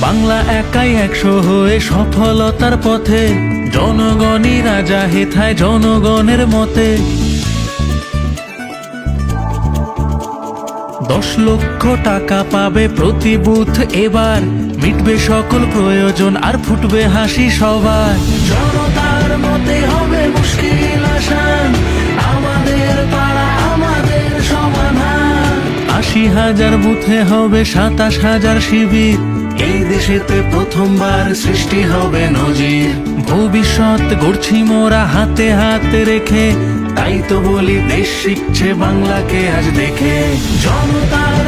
বাংলা একাই 100 হয়ে সফলতার পথে, জনগণই রাজা হেথায় জনগণের মতে। 10 লক্ষ টাকা পাবে প্রতি বুথ এবার, মিটবে সকল প্রয়োজন আর ফুটবে হাসি সবার। জনতার মতে হবে মুশকিল আসান, আমাদের পাড়া আমাদের সমাধান। 80,000 বুথে হবে 27,000 শিবির, এই দেশেতে প্রথমবার সৃষ্টি হবে নজির। ভবিষ্যৎ গড়ছি মোরা হাতে হাতে রেখে, তাই তো বলি দেশ শিখছে বাংলাকে আজ দেখে। জনতার